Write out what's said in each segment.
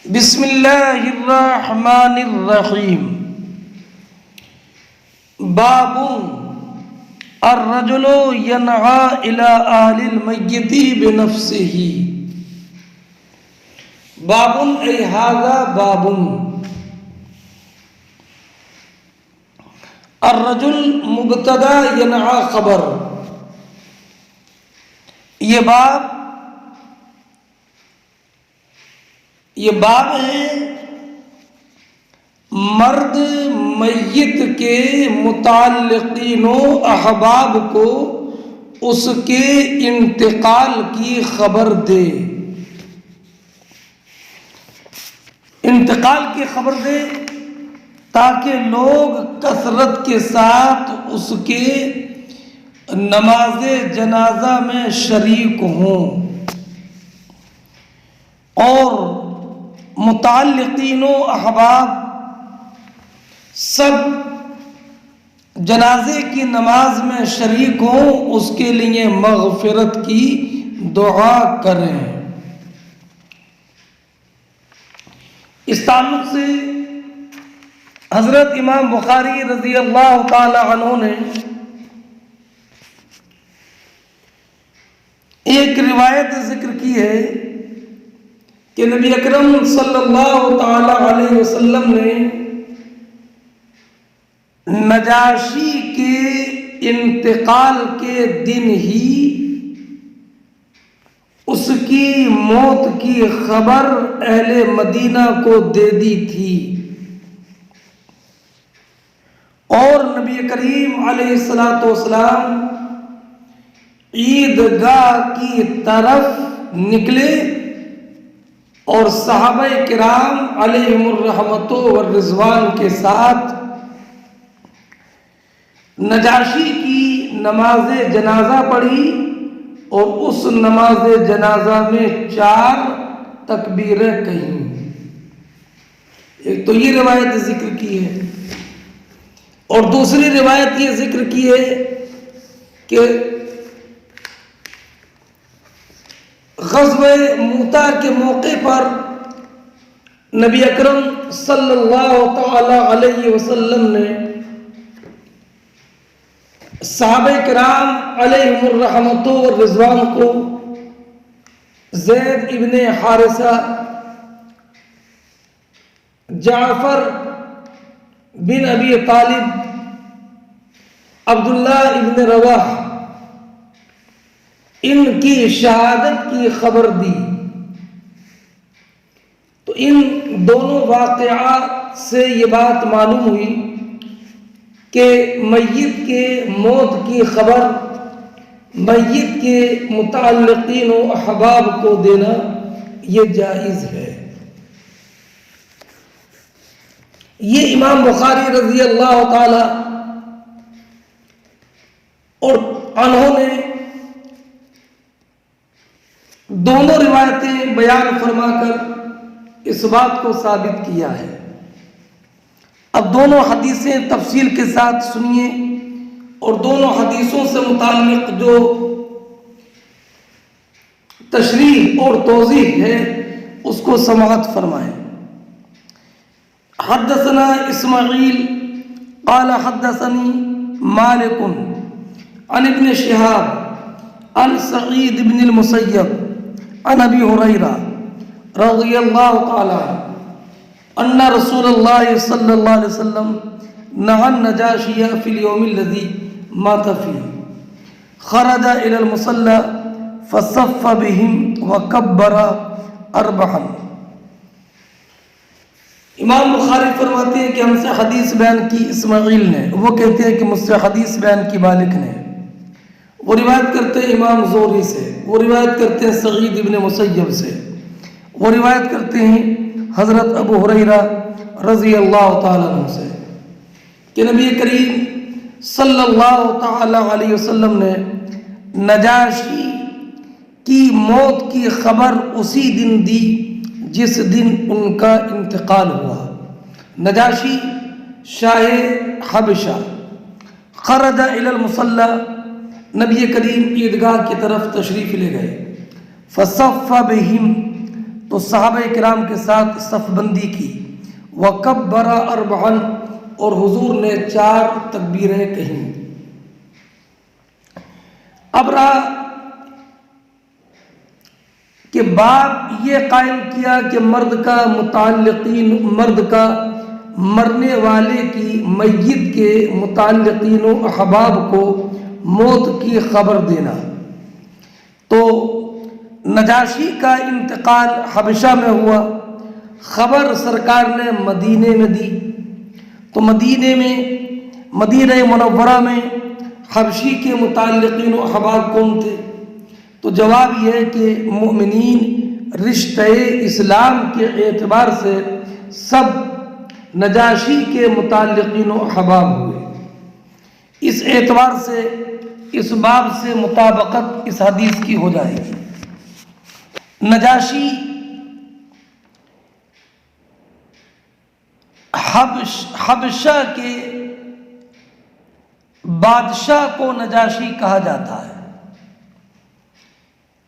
بسم اللہ الرحمن الرحیم۔ باب الرجل ينعى الى اهل المیت بنفسه۔ باب ای ھذا باب، الرجل مبتدا ينعى خبر، یہ باب ہے مرد میت کے متعلقین و احباب کو اس کے انتقال کی خبر دے، انتقال کی خبر دے تاکہ لوگ کثرت کے ساتھ اس کے نماز جنازہ میں شریک ہوں، اور متعلقین و احباب سب جنازے کی نماز میں شریک ہوں، اس کے لیے مغفرت کی دعا کریں۔ اس تعلق سے حضرت امام بخاری رضی اللہ تعالی عنہ نے ایک روایت ذکر کی ہے کہ نبی اکرم صلی اللہ تعالی علیہ وسلم نے نجاشی کے انتقال کے دن ہی اس کی موت کی خبر اہل مدینہ کو دے دی تھی، اور نبی کریم علیہ السلام عیدگاہ کی طرف نکلے اور صحابہ کرام علیہم الرحمۃ والرضوان کے ساتھ نجاشی کی نماز جنازہ پڑھی، اور اس نماز جنازہ میں 4 تکبیریں کہیں۔ ایک تو یہ روایت ذکر کی ہے، اور دوسری روایت یہ ذکر کی ہے کہ غزوہ موتا کے موقع پر نبی اکرم صلی اللہ تعالی علیہ وسلم نے صحابہ کرام علیہم الرحمۃ والرضوان کو زید ابن حارثہ، جعفر بن ابی طالب، عبداللہ ابن رواحہ، ان کی شہادت کی خبر دی۔ تو ان دونوں واقعات سے یہ بات معلوم ہوئی کہ میت کے موت کی خبر میت کے متعلقین و احباب کو دینا یہ جائز ہے۔ یہ امام بخاری رضی اللہ تعالی اور عنہ نے دونوں روایتیں بیان فرما کر اس بات کو ثابت کیا ہے۔ اب دونوں حدیثیں تفصیل کے ساتھ سنیے، اور دونوں حدیثوں سے متعلق جو تشریح اور توضیح ہے اس کو سماعت فرمائیں۔ حدثنا اسماعیل قال حدثني مالک عن ابن شہاب عن سعید بن المسیب عن ابی ہریرہ رضی اللہ تعالی عنہ ان رسول اللہ صلی اللہ علیہ وسلم نہى النجاشی فی اليوم الذی مات فیہ خرج الى المصلی فصف بهم وکبر 4۔ امام بخاری فرماتے ہیں کہ ہم سے حدیث بیان کی اسماعیل نے، وہ کہتے ہیں کہ مجھ سے حدیث بیان کی مالک نے، وہ روایت کرتے ہیں امام زہری سے، وہ روایت کرتے ہیں سعید ابن مسیب سے، وہ روایت کرتے ہیں حضرت ابو ہریرہ رضی اللہ تعالیٰ عنہ سے کہ نبی کریم صلی اللہ تعالی علیہ وسلم نے نجاشی کی موت کی خبر اسی دن دی جس دن ان کا انتقال ہوا۔ نجاشی شاہ حبشہ خرج الی المصلی، نبی کریم عیدگاہ کی طرف تشریف لے گئے، فصف بہم، تو صحابہ کرام کے ساتھ صف بندی کی، وَكَبَّرَ أَرْبَعًا، اور حضور نے 4 تکبیریں کہیں۔ اب رہا کہ باب یہ قائم کیا کہ مرد کا مرنے والے کی میت کے متعلقین و احباب کو موت کی خبر دینا۔ تو نجاشی کا انتقال حبشہ میں ہوا، خبر سرکار نے مدینے میں دی، تو مدینہ منورہ میں حبشی کے متعلقین و احباب کون تھے؟ تو جواب یہ ہے کہ مومنین رشتہ اسلام کے اعتبار سے سب نجاشی کے متعلقین و احباب ہوئے۔ اس اعتبار سے اس باب سے مطابقت اس حدیث کی ہو جائے گی۔ نجاشی حبشہ کے بادشاہ کو نجاشی کہا جاتا ہے۔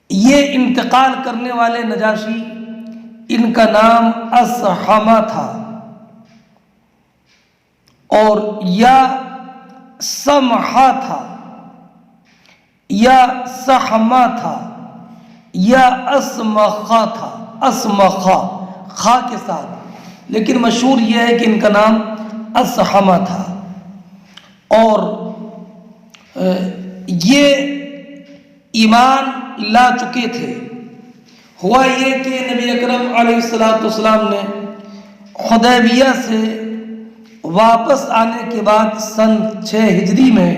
یہ انتقال کرنے والے نجاشی، ان کا نام اصحمہ تھا، اور یا سمحہ تھا، یا سحمہ تھا، یا اسمخہ تھا، اسمخہ خا کے ساتھ، لیکن مشہور یہ ہے کہ ان کا نام اصحمہ تھا۔ اور یہ ایمان لا چکے تھے۔ ہوا یہ کہ نبی اکرم علیہ السلام نے حدیبیہ سے واپس آنے کے بعد سن 6 ہجری میں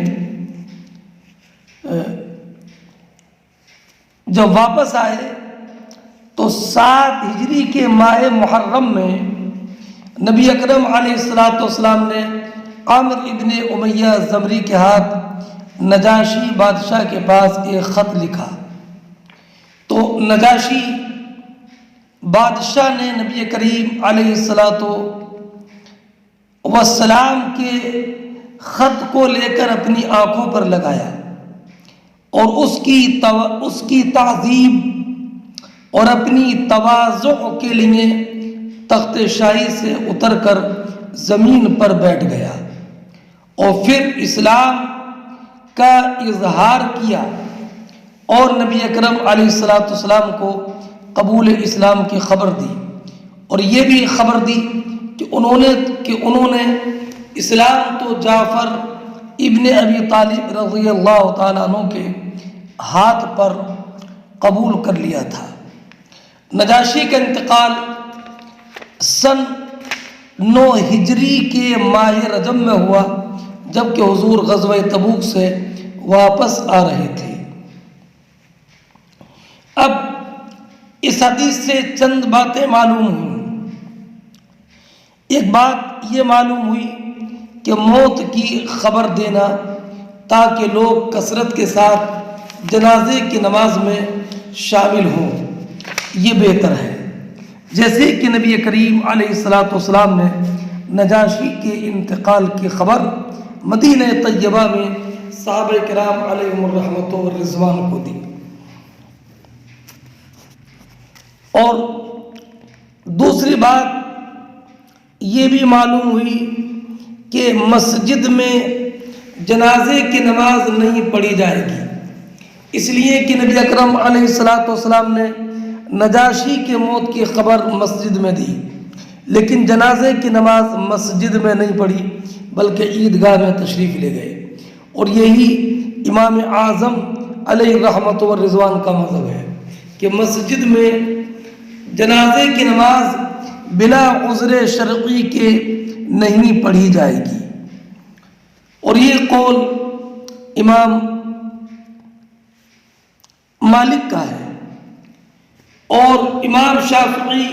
جب واپس آئے تو 7 ہجری کے ماہ محرم میں نبی اکرم علیہ السلام نے عامر ابن امیہ زمری کے ہاتھ نجاشی بادشاہ کے پاس ایک خط لکھا۔ تو نجاشی بادشاہ نے نبی کریم علیہ السلام کے خط کو لے کر اپنی آنکھوں پر لگایا، اور اس کی تعظیم اور اپنی تواضع کے لیے تخت شاہی سے اتر کر زمین پر بیٹھ گیا، اور پھر اسلام کا اظہار کیا، اور نبی اکرم علیہ السلام کو قبول اسلام کی خبر دی، اور یہ بھی خبر دی کہ انہوں نے اسلام تو جعفر ابن ابی طالب رضی اللہ تعالیٰ عنہ کے ہاتھ پر قبول کر لیا تھا۔ نجاشی کا انتقال سن 9 ہجری کے ماہ رجب میں ہوا، جبکہ حضور غزوہ تبوک سے واپس آ رہے تھے۔ اب اس حدیث سے چند باتیں معلوم ہوئیں۔ ایک بات یہ معلوم ہوئی کہ موت کی خبر دینا تاکہ لوگ کثرت کے ساتھ جنازے کی نماز میں شامل ہوں، یہ بہتر ہے، جیسے کہ نبی کریم علیہ السلام نے نجاشی کے انتقال کی خبر مدینہ طیبہ میں صحابہ کرام علیہم الرحمۃ والرضوان کو دی۔ اور دوسری بات یہ بھی معلوم ہوئی کہ مسجد میں جنازے کی نماز نہیں پڑھی جائے گی، اس لیے کہ نبی اکرم علیہ السلام نے نجاشی کے موت کی خبر مسجد میں دی، لیکن جنازے کی نماز مسجد میں نہیں پڑھی بلکہ عیدگاہ میں تشریف لے گئے، اور یہی امام اعظم علیہ الرحمۃ والرضوان کا مذہب ہے کہ مسجد میں جنازے کی نماز بلا عذر شرعی کے نہیں پڑھی جائے گی، اور یہ قول امام مالک کا ہے۔ اور امام شافعی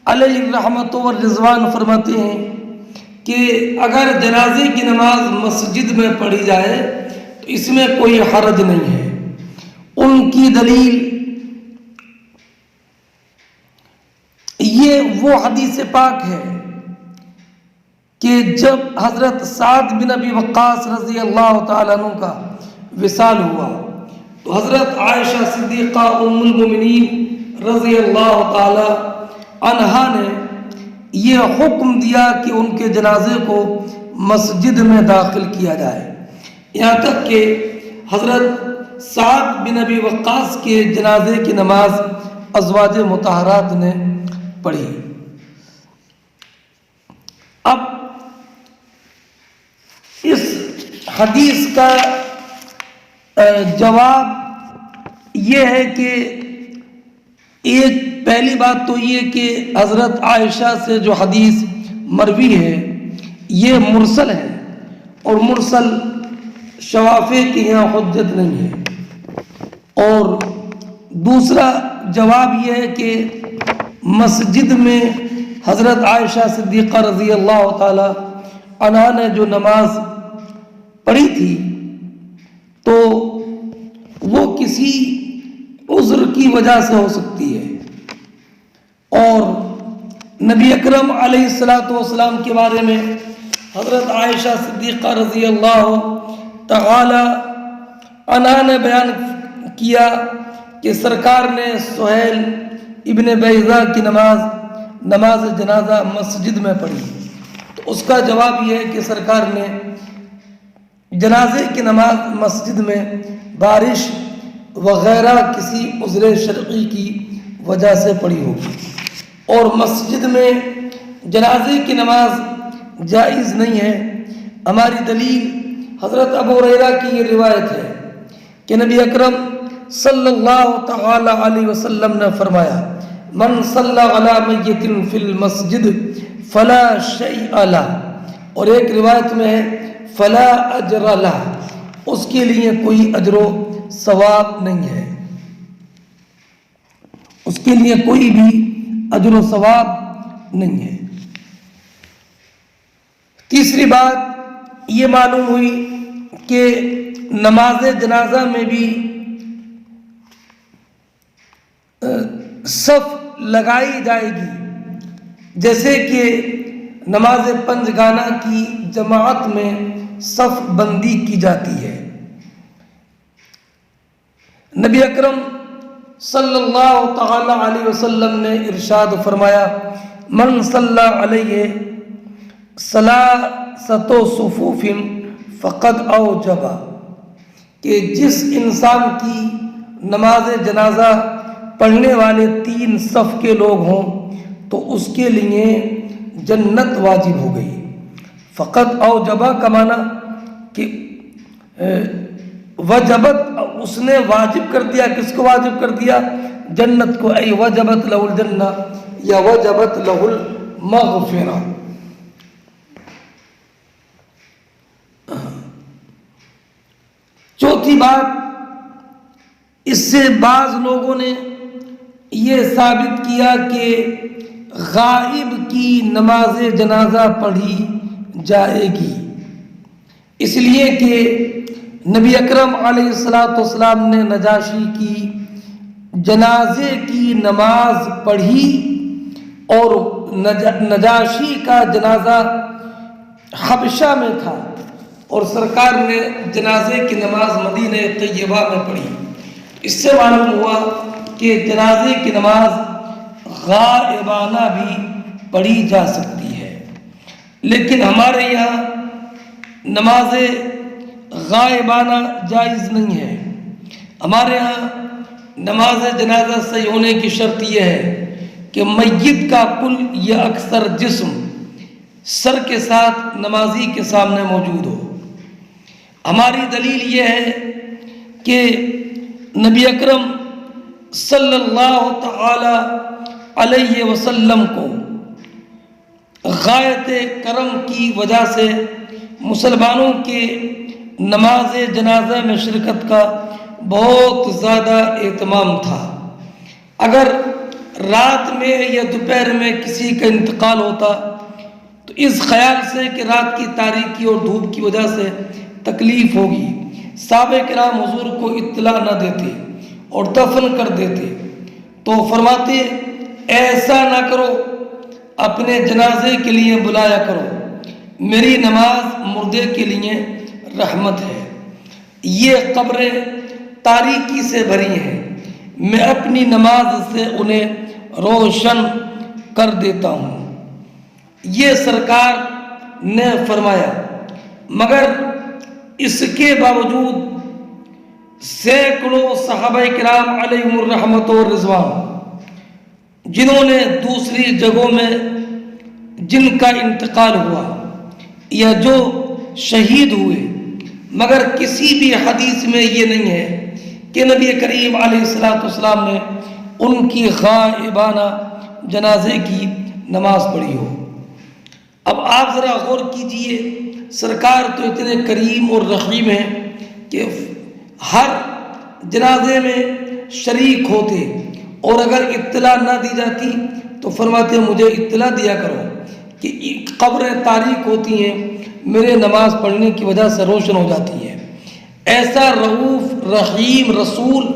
علیہ الرحمۃ والرضوان فرماتے ہیں کہ اگر جنازے کی نماز مسجد میں پڑھی جائے تو اس میں کوئی حرج نہیں ہے۔ ان کی دلیل یہ وہ حدیث پاک ہے کہ جب حضرت سعد بن ابی وقاص رضی اللہ تعالیٰ عنہ کا وصال ہوا تو حضرت عائشہ صدیقہ ام المومنین رضی اللہ تعالی عنہا نے یہ حکم دیا کہ ان کے جنازے کو مسجد میں داخل کیا جائے، یہاں تک کہ حضرت سعد بن ابی وقاص کے جنازے کی نماز ازواج مطہرات نے پڑھی۔ اب اس حدیث کا جواب یہ ہے کہ ایک پہلی بات تو یہ کہ حضرت عائشہ سے جو حدیث مروی ہے یہ مرسل ہے، اور مرسل شوافع کے یہاں حجت نہیں ہے۔ اور دوسرا جواب یہ ہے کہ مسجد میں حضرت عائشہ صدیقہ رضی اللہ تعالی عنہا نے جو نماز پڑھی تھی تو وہ کسی عذر کی وجہ سے ہو سکتی ہے، اور نبی اکرم علیہ الصلوۃ والسلام کے بارے میں حضرت عائشہ صدیقہ رضی اللہ تعالی عنہا نے بیان کیا کہ سرکار نے سہیل ابن بیضہ کی نماز جنازہ مسجد میں پڑھی، تو اس کا جواب یہ ہے کہ سرکار نے جنازے کی نماز مسجد میں بارش وغیرہ کسی عذر شرعی کی وجہ سے پڑھی ہوگی، اور مسجد میں جنازے کی نماز جائز نہیں ہے۔ ہماری دلیل حضرت ابو ہریرہ کی یہ روایت ہے کہ نبی اکرم صلی اللہ تعالی علیہ وسلم نے فرمایا من صلی علی میت فی المسجد فلا شیء لہ، اور ایک روایت میں ہے فلا اجر لہ، اس کے لیے کوئی اجر و ثواب نہیں ہے، اس کے لیے کوئی بھی اجر و ثواب نہیں ہے۔ تیسری بات یہ معلوم ہوئی کہ نماز جنازہ میں بھی صف لگائی جائے گی، جیسے کہ نماز پنجگانہ کی جماعت میں صف بندی کی جاتی ہے۔ نبی اکرم صلی اللہ تعالی علیہ وسلم نے ارشاد فرمایا من صلی علیہ ثلاثۃ صفوف فقد اوجب، کہ جس انسان کی نماز جنازہ پڑھنے والے 3 صف کے لوگ ہوں تو اس کے لیے جنت واجب ہو گئی۔ فقط اوجبہ کا معنی کہ وجبت، اس نے واجب کر دیا، کس کو واجب کر دیا؟ جنت کو، ای وجبت لہ الجنہ یا وجبت لہ المغفرہ۔ چوتھی بات، اس سے بعض لوگوں نے یہ ثابت کیا کہ غائب کی نماز جنازہ پڑھی جائے گی، اس لیے کہ نبی اکرم علیہ الصلوۃ والسلام نے نجاشی کی جنازے کی نماز پڑھی، اور نجاشی کا جنازہ حبشہ میں تھا، اور سرکار نے جنازے کی نماز مدینہ طیبہ میں پڑھی۔ اس سے معلوم ہوا کہ جنازے کی نماز غائبانہ بھی پڑھی جا سکتی ہے، لیکن ہمارے یہاں نماز غائبانہ جائز نہیں ہے۔ ہمارے ہاں نماز جنازہ صحیح ہونے کی شرط یہ ہے کہ میت کا کل یا اکثر جسم سر کے ساتھ نمازی کے سامنے موجود ہو۔ ہماری دلیل یہ ہے کہ نبی اکرم صلی اللہ تعالی علیہ وسلم کو غایت کرم کی وجہ سے مسلمانوں کے نماز جنازہ میں شرکت کا بہت زیادہ اہتمام تھا۔ اگر رات میں یا دوپہر میں کسی کا انتقال ہوتا تو اس خیال سے کہ رات کی تاریکی اور دھوپ کی وجہ سے تکلیف ہوگی، صحابہ کرام حضور کو اطلاع نہ دیتے اور دفن کر دیتے، تو فرماتے ایسا نہ کرو، اپنے جنازے کے لیے بلایا کرو، میری نماز مردے کے لیے رحمت ہے۔ یہ قبریں تاریکی سے بھری ہیں، میں اپنی نماز سے انہیں روشن کر دیتا ہوں۔ یہ سرکار نے فرمایا، مگر اس کے باوجود سینکڑوں صحابہ کرام علیہم الرحمت و رضوان جنہوں نے دوسری جگہوں میں جن کا انتقال ہوا یا جو شہید ہوئے، مگر کسی بھی حدیث میں یہ نہیں ہے کہ نبی کریم علیہ السلام نے ان کی غائبانہ جنازے کی نماز پڑھی ہو۔ اب آپ ذرا غور کیجئے، سرکار تو اتنے کریم اور رحیم ہیں کہ ہر جنازے میں شریک ہوتے، اور اگر اطلاع نہ دی جاتی تو فرماتے مجھے اطلاع دیا کرو کہ قبریں تاریک ہوتی ہیں، میرے نماز پڑھنے کی وجہ سے روشن ہو جاتی ہیں۔ ایسا رؤوف رحیم رسول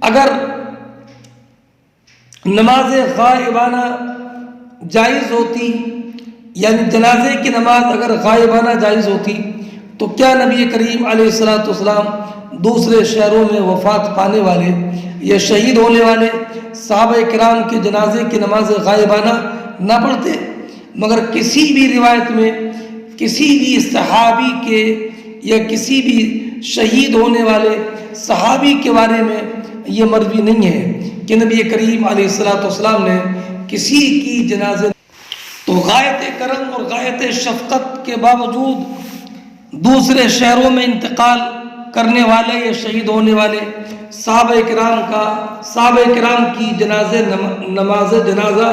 اگر نماز غائبانہ جائز ہوتی، یعنی جنازے کی نماز اگر غائبانہ جائز ہوتی، تو کیا نبی کریم علیہ السلام دوسرے شہروں میں وفات پانے والے یا شہید ہونے والے صحابہ کرام کے جنازے کی نماز غائبانہ نہ پڑھتے؟ مگر کسی بھی روایت میں کسی بھی صحابی کے یا کسی بھی شہید ہونے والے صحابی کے بارے میں یہ مروی نہیں ہے کہ نبی کریم علیہ السلام نے کسی کی جنازے، تو غایت کرم اور غایت شفقت کے باوجود دوسرے شہروں میں انتقال کرنے والے یا شہید ہونے والے صحابہ کرام کی نماز جنازہ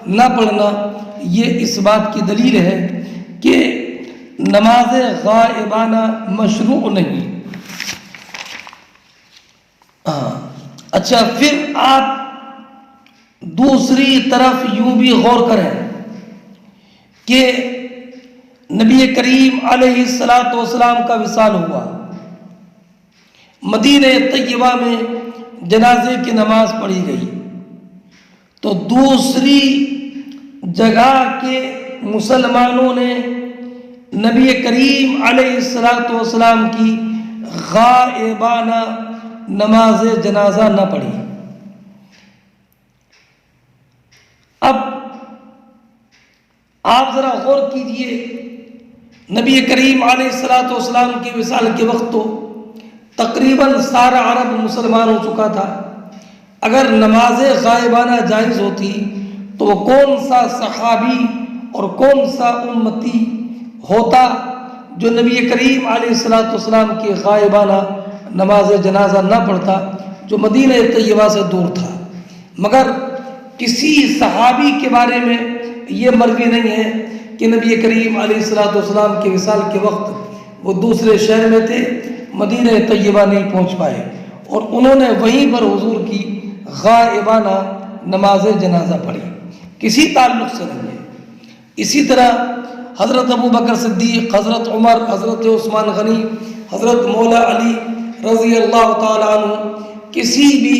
نہ پڑھنا، یہ اس بات کی دلیل ہے کہ نماز غائبانہ مشروع نہیں۔ اچھا، پھر آپ دوسری طرف یوں بھی غور کریں کہ نبی کریم علیہ السلام کا وصال ہوا، مدینہ طیبہ میں جنازے کی نماز پڑھی گئی، تو دوسری جگہ کے مسلمانوں نے نبی کریم علیہ السلام کی غائبانہ نماز جنازہ نہ پڑھی۔ اب آپ ذرا غور کیجئے، نبی کریم علیہ السلام کی وصال کے وقت تو تقریباً سارا عرب مسلمان ہو چکا تھا۔ اگر نماز غائبانہ جائز ہوتی تو وہ کون سا صحابی اور کون سا امتی ہوتا جو نبی کریم علیہ السلام کی غائبانہ نماز جنازہ نہ پڑھتا، جو مدینہ طیبہ سے دور تھا؟ مگر کسی صحابی کے بارے میں یہ مروی نہیں ہے کہ نبی کریم علیہ السلام کے وصال کے وقت وہ دوسرے شہر میں تھے، مدینہ طیبہ نہیں پہنچ پائے، اور انہوں نے وہیں پر حضور کی غائبانہ نماز جنازہ پڑھی، کسی تعلق سے نہیں ہے۔ اسی طرح حضرت ابو بکر صدیق، حضرت عمر، حضرت عثمان غنی، حضرت مولا علی رضی اللہ تعالیٰ عنہ، کسی بھی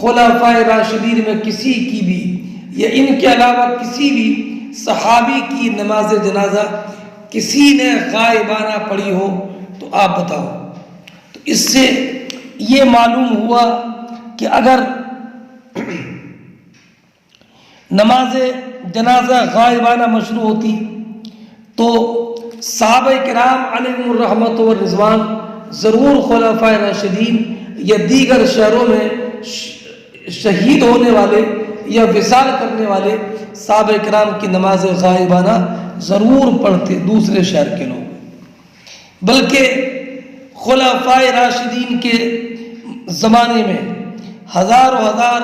خلفائے راشدین میں کسی کی بھی یا ان کے علاوہ کسی بھی صحابی کی نماز جنازہ کسی نے غائبانہ پڑھی ہو تو آپ بتاؤ۔ تو اس سے یہ معلوم ہوا کہ اگر نماز جنازہ غائبانہ مشروع ہوتی تو صحابہ کرام علیہم الرحمت و رضوان ضرور خلفائے راشدین یا دیگر شہروں میں شہید ہونے والے یا وصال کرنے والے صحابہ کرام کی نماز غائبانہ ضرور پڑھتے، دوسرے شہر کے لوگ۔ بلکہ خلفائے راشدین کے زمانے میں ہزاروں ہزار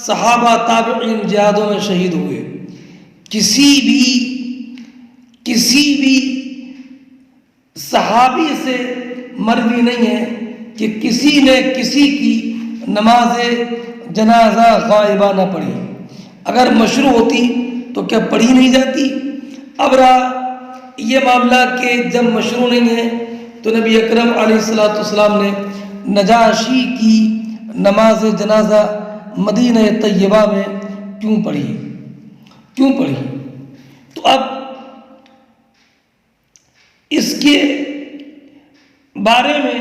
صحابہ تابعین جہادوں میں شہید ہوئے، کسی بھی صحابی سے مروی نہیں ہے کہ کسی نے کسی کی نماز جنازہ غائبہ نہ پڑھی۔ اگر مشروع ہوتی تو کیا پڑھی نہیں جاتی؟ اب رہا یہ معاملہ کہ جب مشروع نہیں ہے تو نبی اکرم علیہ السلام نے نجاشی کی نماز جنازہ مدینہ طیبہ میں کیوں پڑھی؟ تو اب اس کے بارے میں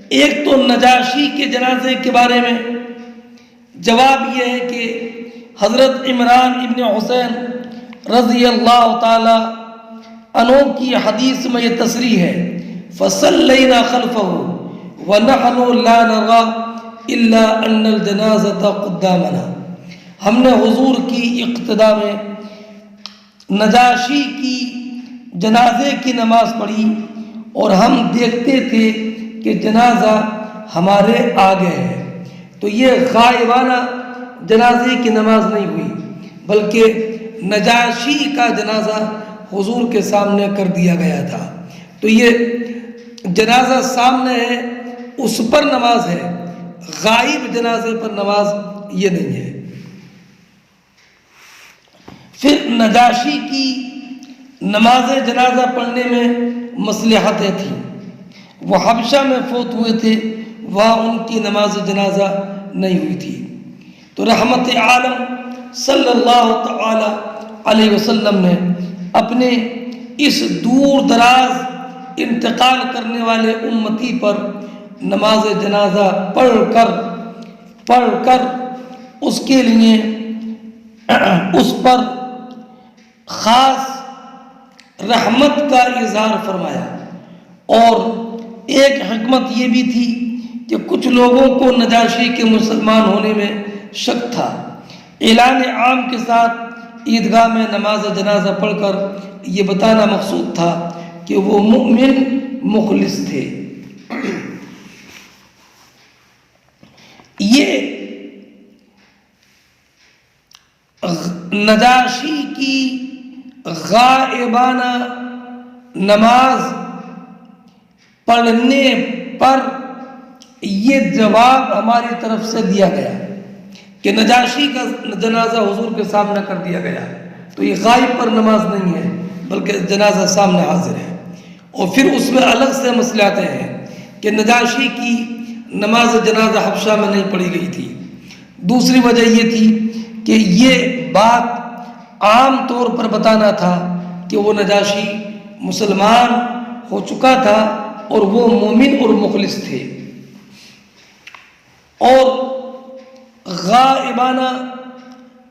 ایک تو نجاشی کے جنازے کے بارے میں جواب یہ ہے کہ حضرت عمران ابن حسین رضی اللہ تعالی عنہ کی حدیث میں یہ تصریح ہے فصلینا خلفہ ونحن لا نرى الا ان الجنازة قدامنا، ہم نے حضور کی اقتداء میں نجاشی کی جنازے کی نماز پڑھی اور ہم دیکھتے تھے کہ جنازہ ہمارے آگے ہے۔ تو یہ غائبانہ جنازے کی نماز نہیں ہوئی بلکہ نجاشی کا جنازہ حضور کے سامنے کر دیا گیا تھا۔ تو یہ جنازہ سامنے ہے اس پر نماز ہے، غائب جنازے پر نماز یہ نہیں ہے۔ پھر نجاشی کی نماز جنازہ پڑھنے میں مصلحتیں تھیں، وہ حبشہ میں فوت ہوئے تھے، وہاں ان کی نماز جنازہ نہیں ہوئی تھی۔ تو رحمت عالم صلی اللہ تعالی علیہ وسلم نے اپنے اس دور دراز انتقال کرنے والے امتی پر نماز جنازہ پڑھ کر اس کے لیے اس پر خاص رحمت کا اظہار فرمایا۔ اور ایک حکمت یہ بھی تھی کہ کچھ لوگوں کو نجاشی کے مسلمان ہونے میں شک تھا، اعلان عام کے ساتھ عیدگاہ میں نماز جنازہ پڑھ کر یہ بتانا مقصود تھا کہ وہ مؤمن مخلص تھے۔ یہ نجاشی کی غائبانہ نماز پڑھنے پر یہ جواب ہماری طرف سے دیا گیا کہ نجاشی کا جنازہ حضور کے سامنے کر دیا گیا، تو یہ غائب پر نماز نہیں ہے بلکہ جنازہ سامنے حاضر ہے۔ اور پھر اس میں الگ سے مصلحتیں ہیں کہ نجاشی کی نماز جنازہ حبشہ میں نہیں پڑھی گئی تھی۔ دوسری وجہ یہ تھی کہ یہ بات عام طور پر بتانا تھا کہ وہ نجاشی مسلمان ہو چکا تھا اور وہ مومن اور مخلص تھے۔ اور غائبانہ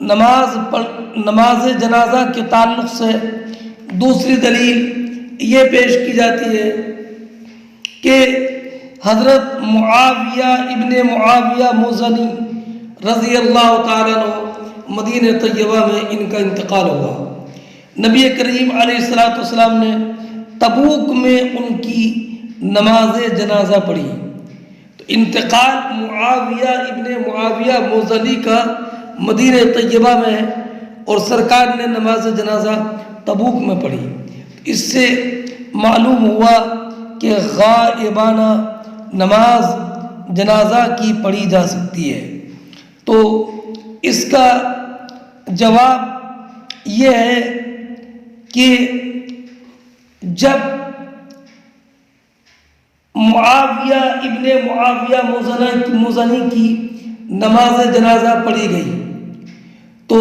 نماز جنازہ کے تعلق سے دوسری دلیل یہ پیش کی جاتی ہے کہ حضرت معاویہ ابن معاویہ مزنی رضی اللہ تعالیٰ عنہ مدینہ طیبہ میں ان کا انتقال ہوا۔ نبی کریم علیہ السلام نے تبوک میں ان کی نماز جنازہ پڑھی۔ تو انتقال معاویہ ابن معاویہ مزنی کا مدینہ طیبہ میں ہے اور سرکار نے نماز جنازہ تبوک میں پڑھی۔ اس سے معلوم ہوا کہ غائبانہ نماز جنازہ کی پڑھی جا سکتی ہے۔ تو اس کا جواب یہ ہے کہ جب معاویہ ابن معاویہ مزنی کی نماز جنازہ پڑھی گئی تو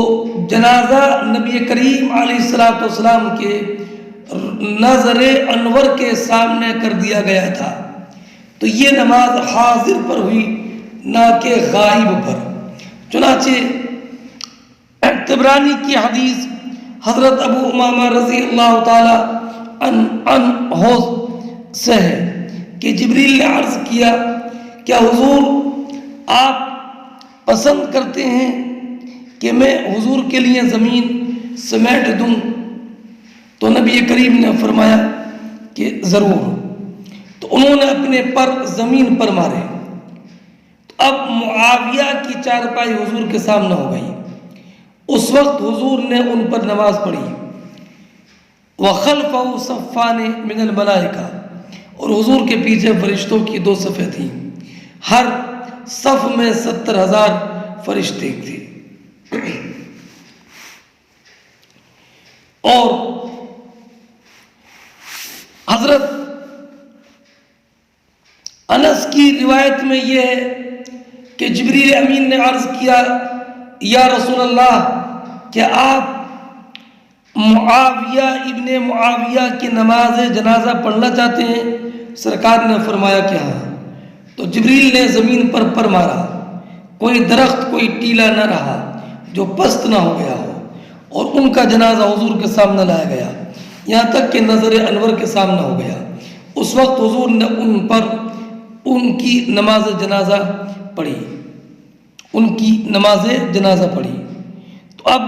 جنازہ نبی کریم علیہ السلام کے نظر انور کے سامنے کر دیا گیا تھا، تو یہ نماز حاضر پر ہوئی نہ کہ غائب پر۔ چنانچہ طبرانی کی حدیث حضرت ابو امامہ رضی اللہ تعالی عنہ سے ہے کہ جبریل نے عرض کیا کیا حضور آپ پسند کرتے ہیں کہ میں حضور کے لیے زمین سمیٹ دوں؟ تو نبی کریم نے فرمایا کہ ضرور۔ تو انہوں نے اپنے پر زمین پر مارے۔ تو اب معاویہ کی چارپائی حضور کے سامنے ہو گئی۔ اس وقت حضور نے ان پر نماز پڑھی۔ وَخَلْفَهُ صَفَّانِ مِنَ الْمَلَائِكَةِ، اور حضور کے پیچھے فرشتوں کی 2 صفیں تھیں، ہر صف میں 70,000 فرشتے تھے۔ اور حضرت انس کی روایت میں یہ ہے کہ جبریل امین نے عرض کیا یا رسول اللہ کیا آپ معاویہ ابن معاویہ کی نماز جنازہ پڑھنا چاہتے ہیں؟ سرکار نے فرمایا کہ ہاں۔ تو جبریل نے زمین پر مارا، کوئی درخت کوئی ٹیلا نہ رہا جو پست نہ ہو گیا ہو، اور ان کا جنازہ حضور کے سامنے لایا گیا، یہاں تک کہ نظر انور کے سامنے ہو گیا۔ اس وقت حضور نے ان پر ان کی نماز جنازہ پڑھی، ان کی نماز جنازہ پڑھی۔ تو اب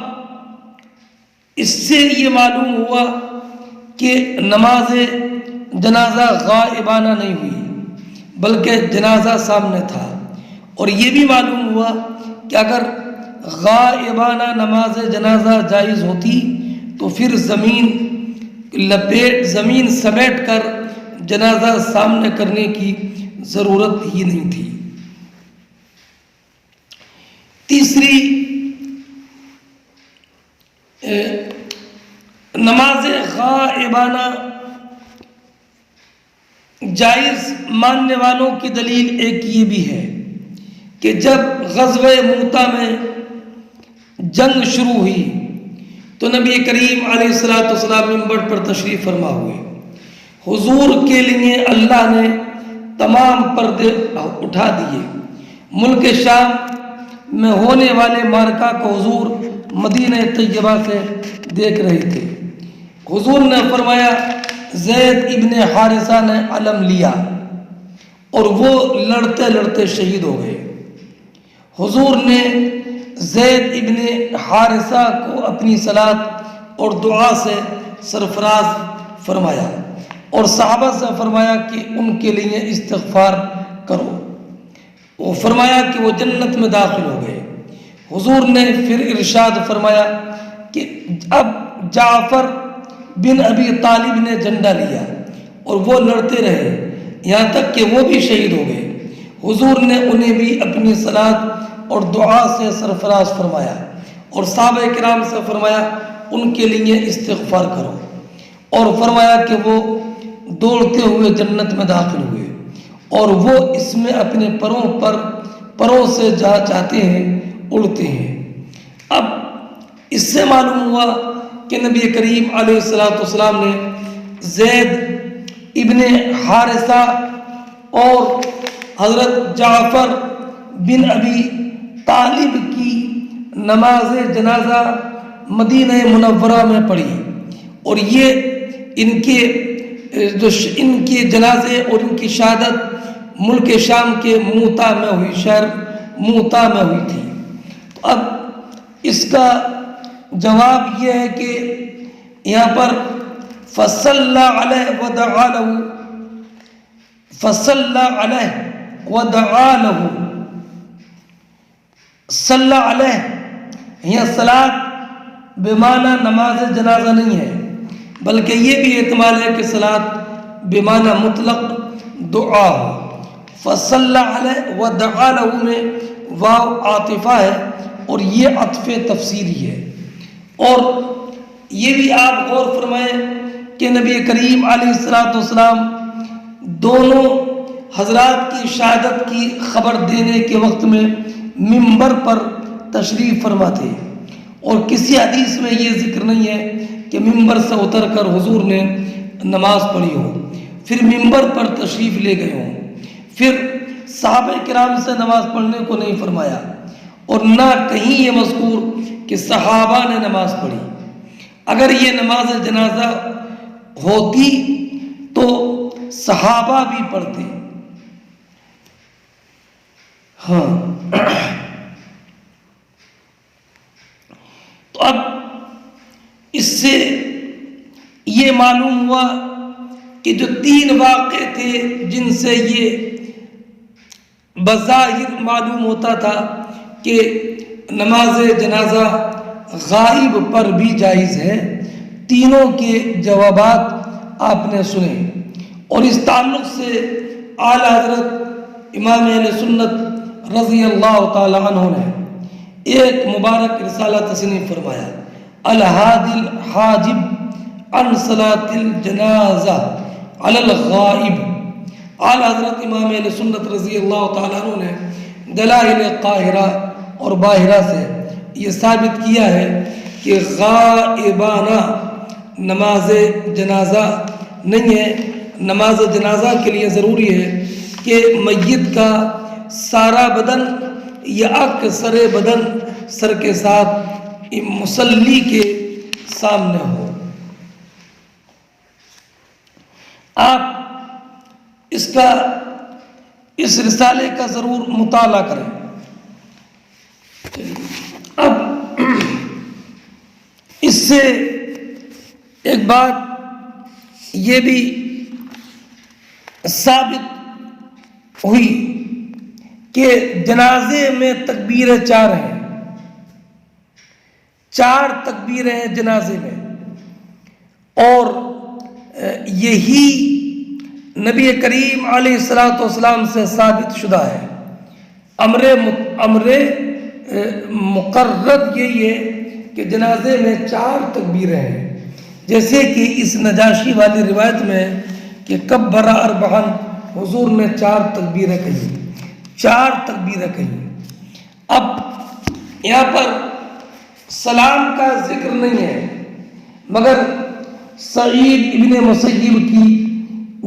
اس سے یہ معلوم ہوا کہ نماز جنازہ غائبانہ نہیں ہوئی بلکہ جنازہ سامنے تھا، اور یہ بھی معلوم ہوا کہ اگر غائبانہ نماز جنازہ جائز ہوتی تو پھر زمین سمیٹ کر جنازہ سامنے کرنے کی ضرورت ہی نہیں تھی۔ تیسری، نماز غائبانہ جائز ماننے والوں کی دلیل ایک یہ بھی ہے کہ جب غزوہ موطا میں جنگ شروع ہوئی تو نبی کریم علیہ الصلوۃ والسلام منبر پر تشریف فرما ہوئے۔ حضور کے لیے اللہ نے تمام پردے اٹھا دیے۔ ملک شام میں ہونے والے معرکہ کو حضور مدینہ طیبہ سے دیکھ رہے تھے۔ حضور نے فرمایا زید ابن حارثہ نے علم لیا اور وہ لڑتے لڑتے شہید ہو گئے۔ حضور نے زید ابن حارثہ کو اپنی صلات اور دعا سے سرفراز فرمایا اور صحابہ سے فرمایا کہ ان کے لیے استغفار کرو۔ وہ فرمایا کہ وہ جنت میں داخل ہو گئے۔ حضور نے پھر ارشاد فرمایا کہ اب جعفر بن ابی طالب نے جھنڈا لیا اور وہ لڑتے رہے یہاں تک کہ وہ بھی شہید ہو گئے۔ حضور نے انہیں بھی اپنی صلات اور دعا سے سرفراز فرمایا اور صحابہ کرام سے فرمایا ان کے لیے استغفار کرو، اور فرمایا کہ وہ دوڑتے ہوئے جنت میں داخل ہوئے اور وہ اس میں اپنے پروں سے جہاں چاہتے ہیں اڑتے ہیں۔ اب اس سے معلوم ہوا کہ نبی کریم علیہ الصلوۃ والسلام نے زید ابن حارثہ اور حضرت جعفر بن ابی طالب کی نماز جنازہ مدینہ منورہ میں پڑھی، اور یہ ان کے جنازے اور ان کی شہادت ملک شام کے موطا میں ہوئی، شہر موطا میں ہوئی تھی۔ تو اب اس کا جواب یہ ہے کہ یہاں پر فصلی علیہ ودعا لہ، فصلی علیہ ودعا لہ، صلی علیہ یہاں صلاۃ بمعنی نماز جنازہ نہیں ہے، بلکہ یہ بھی احتمال ہے کہ صلاۃ بمعنی مطلق دعا ہو۔ فصلی علیہ ودعا لہ میں واو عاطفہ ہے اور یہ عطف تفسیری ہے۔ اور یہ بھی آپ غور فرمائیں کہ نبی کریم علیہ الصلوۃ والسلام دونوں حضرات کی شہادت کی خبر دینے کے وقت میں منبر پر تشریف فرما تھے، اور کسی حدیث میں یہ ذکر نہیں ہے کہ منبر سے اتر کر حضور نے نماز پڑھی ہو، پھر منبر پر تشریف لے گئے ہوں، پھر صحابہ کرام سے نماز پڑھنے کو نہیں فرمایا، اور نہ کہیں یہ مذکور کہ صحابہ نے نماز پڑھی۔ اگر یہ نماز جنازہ ہوتی تو صحابہ بھی پڑھتے۔ ہاں، تو اب اس سے یہ معلوم ہوا کہ جو 3 واقعے تھے جن سے یہ بظاہر معلوم ہوتا تھا کہ نماز جنازہ غائب پر بھی جائز ہے، تینوں کے جوابات آپ نے سنے، اور اس تعلق سے اعلیٰ حضرت امام اہل سنت رضی اللہ تعالی عنہ نے ایک مبارک رسالہ تصنیف فرمایا، الہادی الحاجب عن صلاۃ الجنازہ علی الغائب۔ اعلیٰ حضرت امام اہل سنت رضی اللہ تعالی عنہ نے دلائل قاہرہ اور باہرہ سے یہ ثابت کیا ہے کہ غائبانہ نماز جنازہ نہیں ہے۔ نماز جنازہ کے لیے ضروری ہے کہ میت کا سارا بدن یا اکثر بدن سر کے ساتھ مصلی کے سامنے ہو۔ آپ اس رسالے کا ضرور مطالعہ کریں۔ اب اس سے ایک بات یہ بھی ثابت ہوئی کہ جنازے میں تکبیریں 4 ہیں، 4 تکبیریں ہیں جنازے میں، اور یہی نبی کریم علیہ الصلوۃ والسلام سے ثابت شدہ ہے۔ امر مقرر یہی ہے کہ جنازے میں 4 تکبیریں ہیں، جیسے کہ اس نجاشی والی روایت میں کہ کبر اربعاً، حضور نے 4 تکبیریں کہی، 4 تکبیریں کہی۔ اب یہاں پر سلام کا ذکر نہیں ہے، مگر سعید ابن مسیب کی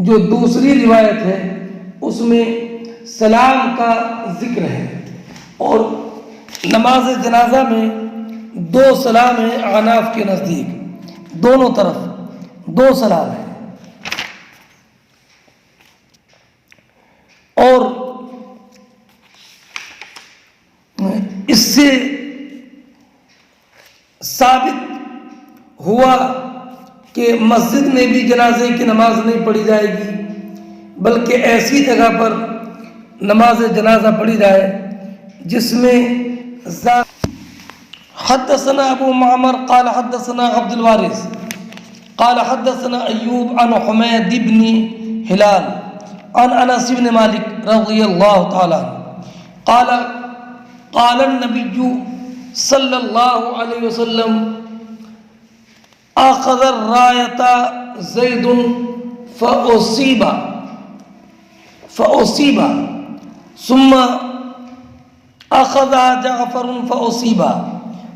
جو دوسری روایت ہے اس میں سلام کا ذکر ہے، اور نماز جنازہ میں 2 سلام ہیں احناف کے نزدیک، دونوں طرف 2 سلام ہیں۔ اور اس سے ثابت ہوا کہ مسجد میں بھی جنازے کی نماز نہیں پڑھی جائے گی، بلکہ ایسی جگہ پر نماز جنازہ پڑھی جائے جس میں حدثنا ابو معمر قال حدثنا عبد الوارث قال حدثنا ایوب عن حمید بن ہلال عن انس بن مالک رضی اللہ تعالی عنہ قال النبی صلی اللہ علیہ وسلم اخذ الرایۃ زید فاصیب ثم اخذها جعفر فاصیب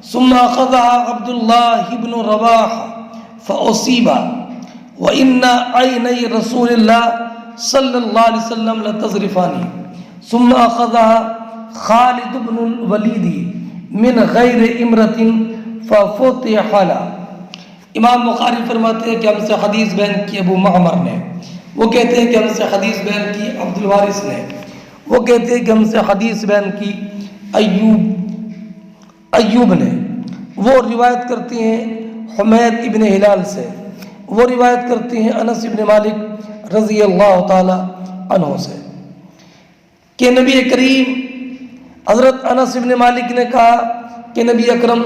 ثم اخذها عبد الله بن رواح فاصیب وان عینی رسول اللہ صلی اللہ علیہ وسلم لتذرفان ثم اخذها خالد بن الولید من غیر امرۃ ففتح له۔ امام بخاری فرماتے ہیں کہ ہم سے حدیث بیان کی ابو معمر نے، وہ کہتے ہیں کہ ہم سے حدیث بیان کی عبد الوارث نے، وہ کہتے ہیں کہ ہم سے حدیث بیان کی ایوب نے، وہ روایت کرتے ہیں حمید ابن ہلال سے، وہ روایت کرتے ہیں انس ابن مالک رضی اللہ تعالی عنہ سے کہ نبی کریم حضرت انس ابن مالک نے کہا کہ نبی اکرم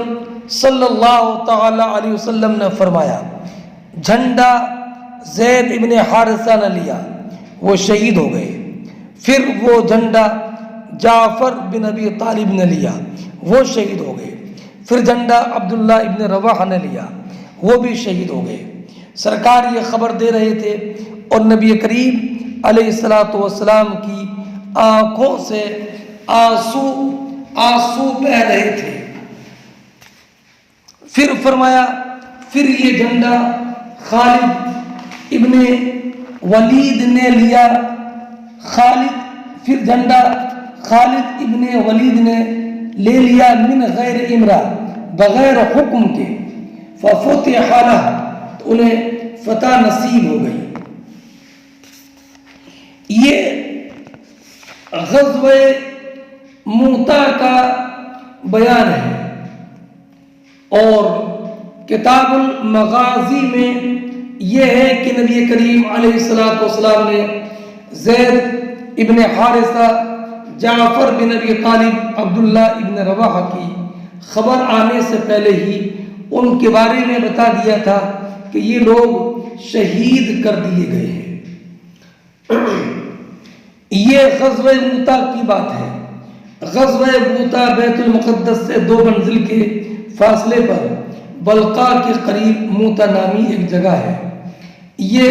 صلی اللہ تعالی علیہ وسلم نے فرمایا، جھنڈا زید ابن حارثہ نے لیا، وہ شہید ہو گئے، پھر وہ جھنڈا جعفر بن ابی طالب نے لیا، وہ شہید ہو گئے، پھر جھنڈا عبداللہ ابن رواحہ نے لیا، وہ بھی شہید ہو گئے۔ سرکار یہ خبر دے رہے تھے اور نبی کریم علیہ الصلوۃ والسلام کی آنکھوں سے آنسو بہہ رہے تھے۔ پھر فرمایا، پھر یہ جھنڈا خالد ابن ولید نے لیا، پھر جھنڈا خالد ابن ولید نے لے لیا من غیر امرا، بغیر حکم کے، ففتح له، تو انہیں فتح نصیب ہو گئی۔ یہ غزوہ موتا کا بیان ہے، اور کتاب المغازی میں یہ ہے کہ نبی کریم علیہ الصلوۃ والسلام نے زید ابن حارثہ، جعفر بن ابی طالب، عبداللہ ابن رواحہ کی خبر آنے سے پہلے ہی ان کے بارے میں بتا دیا تھا کہ یہ لوگ شہید کر دیے گئے ہیں۔ یہ غزوہ موتا کی بات ہے۔ غزوہ موتا بیت المقدس سے 2 منزل کے فاصلے پر بلقا کے قریب موتا نامی ایک جگہ ہے۔ یہ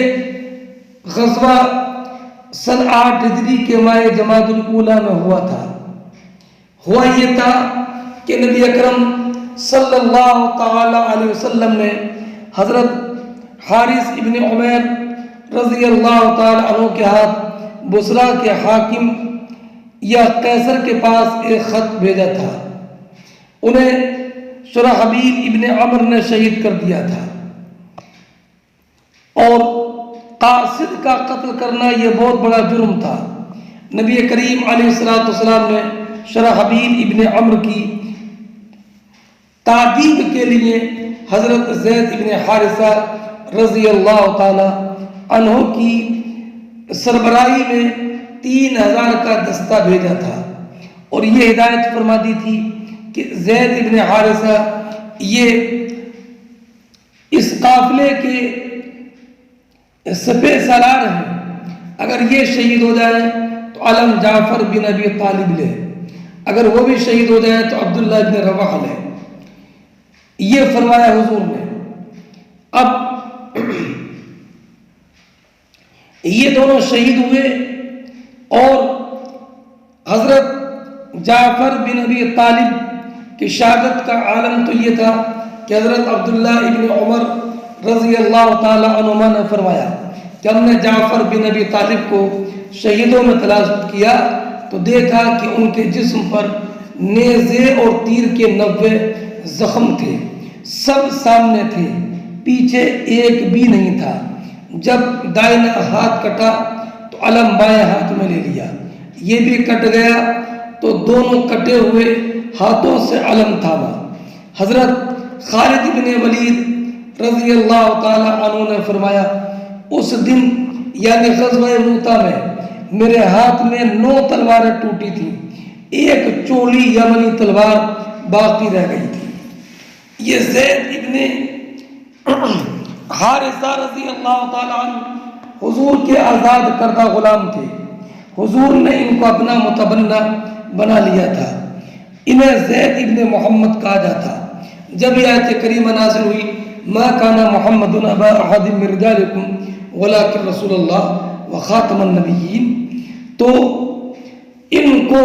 غزوہ سن 8 ہجری کے ماہ جمادی الاولیٰ میں ہوا تھا۔ ہوا یہ تھا کہ نبی اکرم صلی اللہ تعالی علیہ وسلم نے حضرت حارث ابن عمیر رضی اللہ تعالی عنہ کے ہاتھ بصرا کے حاکم یا قیصر کے پاس ایک خط بھیجا تھا. انہیں شرحبیل ابن عمر نے شہید کر دیا تھا، اور قاصد کا قتل کرنا یہ بہت بڑا جرم تھا. نبی کریم علیہ السلام نے شرحبیل ابن عمر کی تعذیب کے لیے حضرت زید ابن حارثہ رضی اللہ تعالی عنہ کی سربراہی میں 3000 کا دستہ بھیجا تھا، اور یہ ہدایت فرما دی تھی کہ زید ابن حارثہ یہ اس قافلے کے سپہ سالار ہیں، اگر یہ شہید ہو جائے تو علم جعفر بن ابی طالب لے، اگر وہ بھی شہید ہو جائے تو عبداللہ بن رواحہ لے. یہ فرمایا حضور نے. اب یہ دونوں شہید ہوئے، اور حضرت جعفر بن ابی طالب کی شہادت کا عالم تو یہ تھا کہ حضرت عبداللہ ابن عمر رضی اللہ تعالی عنہما نے فرمایا کہ ہم نے جعفر بن ابی طالب کو شہیدوں میں تلاش کیا تو دیکھا کہ ان کے جسم پر نیزے اور تیر کے 90 زخم تھے، سب سامنے تھے، پیچھے ایک بھی نہیں تھا. جب دائنا ہاتھ کٹا تو علم بائیں ہاتھ میں لے لیا، یہ بھی کٹ گیا تو دونوں کٹے ہوئے ہاتھوں سے علم تھاما. حضرت خالد بن ولید رضی اللہ تعالی عنہ نے فرمایا اس دن یعنی غزوہ موطا میں میرے ہاتھ میں 9 تلواریں ٹوٹی تھیں، ایک چولی یمنی تلوار باقی رہ گئی تھی. یہ زید ابن حارثہ رضی اللہ تعالی عنہ حضور کے آزاد کردہ غلام تھے. حضور نے ان کو اپنا متبنہ بنا لیا تھا. انہیں زید ابن محمد کہا جاتا. جب یہ آیت کریمہ نازل ہوئی ما کان محمد ابا احد من رجالکم ولکن رسول اللہ وخاتم النبیین، تو ان کو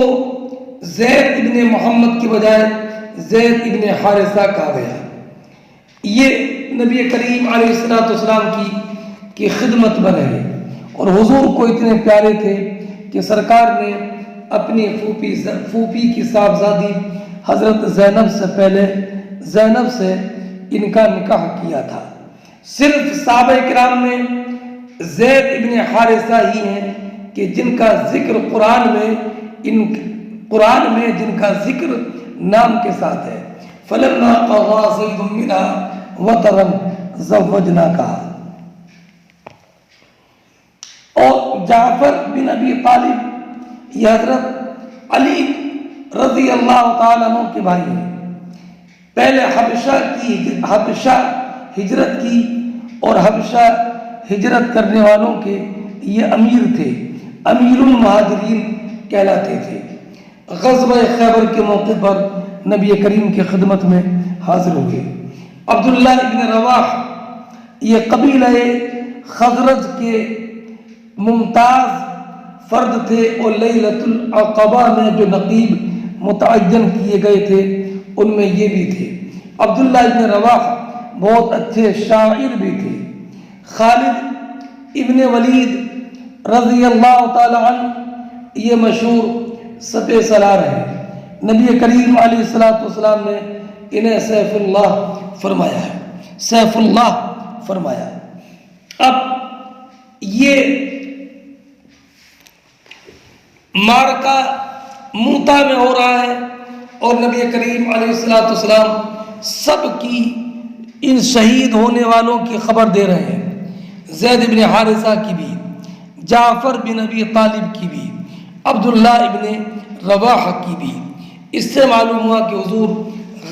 زید ابن محمد کی بجائے زید ابن حارثہ کہا گیا. یہ نبی کریم علیہ السلام کی خدمت میں رہے اور حضور کو اتنے پیارے تھے کہ سرکار نے اپنی پھوپھی کی صاحبزادی حضرت زینب سے پہلے زینب سے ان کا نکاح کیا تھا. صرف صحابہ کرام میں زید ابن حارثہ ہی ہیں کہ جن کا ذکر قرآن میں جن کا ذکر نام کے ساتھ ہے. فلما قضى زید منها وطرا زوجناکها. اور جعفر بن ابی طالب یہ حضرت علی رضی اللہ تعالیٰ عنہ کے بھائی ہیں. پہلے حبشہ ہجرت کی اور حبشہ ہجرت کرنے والوں کے یہ امیر تھے، امیر المہاجرین کہلاتے تھے. غزوہ خیبر کے موقع پر نبی کریم کی خدمت میں حاضر ہوئے. عبداللہ ابن رواحہ یہ قبیلہ خزرج کے ممتاز فرد تھے، اور لیلۃ العقبہ میں جو نقیب متعین کیے گئے تھے ان میں یہ بھی تھے. عبداللہ ابن رواحہ بہت اچھے شاعر بھی تھے. خالد ابن ولید رضی اللہ تعالی عنہ یہ مشہور سپہ سالار ہیں. نبی کریم علیہ السلام نے انہیں سیف اللہ فرمایا ہے، سیف اللہ فرمایا. اب یہ معرکہ موطا میں ہو رہا ہے اور نبی کریم علیہ السلام سب کی ان شہید ہونے والوں کی خبر دے رہے ہیں. زید بن حارثہ کی بھی، جعفر بن ابی طالب کی بھی، عبداللہ ابن رواحہ کی بھی. اس سے معلوم ہوا کہ حضور